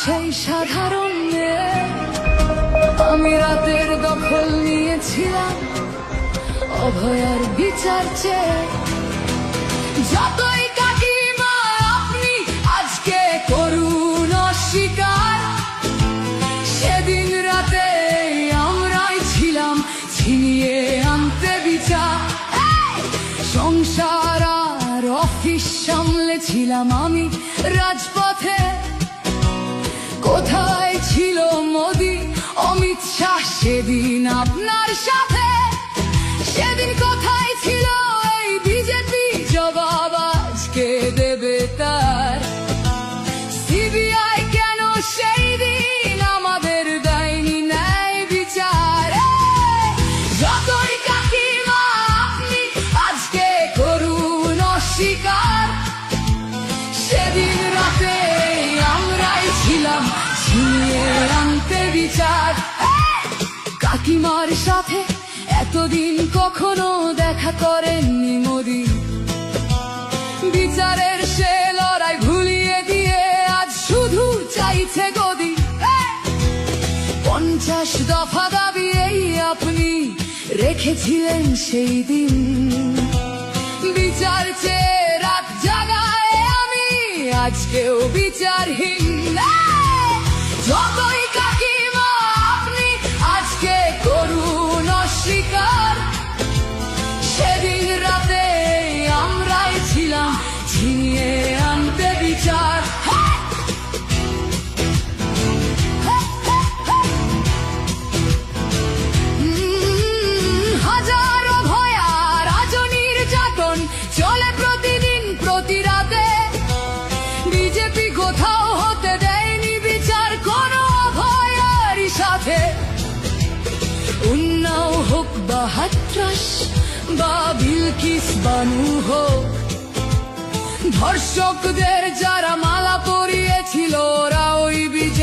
সেই সাধারণ মেয়ে, আমি রাতের দখল নিয়েছিলাম অভয়ার বিচার চেয়ে। যতই কাকিমা আপনি আজকে করুন অস্বীকার, সেদিন রাতে আমরাই ছিলাম ছিনিয়ে আনতে বিচার। সংসার আর অফিস সামলেছিলাম আমি রাজপথে। কোথায় ছিল মোদি অমিত শাহ সেদিন আপনার সাথে? সেদিন কোথায় ছিল এই বিজেপি? জবাব আজকে দেবে তার। সিবিআই কেন সেই দিন আমাদের দেয়নি ন্যায় বিচার? যতই কাকিমা আপনি আজকে করুন অস্বীকার, সেদিন রাতে আমরাই ছিলাম ছিনিয়ে আনতে বিচার। কাকিমার সাথে এতদিন কখনো দেখা করেননি মোদি, বিচারের সে লড়াই ভুলিয়ে দিয়ে আজ শুধু চাইছে গদি। 50 দফা দাবি এই আপনি রেখেছিলেন সেই দিন, বিচার চেয়ে রাত জাগায় আমি আজকেও বিচারহীন। যতই কাকিমা আপনি আজকে করুন অস্বীকার, সেদিন রাতে আমরাই ছিলাম ছিনিয়ে আনতে বিচার। হাজারো ভয়া রাজনীর যাতন চলে প্রতিদিন প্রতি রাতে। বিজেপি কোথাও হতে দেয়নি বিচার কোনো অভয়ারই সাথে। উন্নাও হোক বা হাতরাস বা বিলকিস বানু হোক, ধর্ষকদের যারা মালা পরিয়েছিল ওরা ওই বিজেপি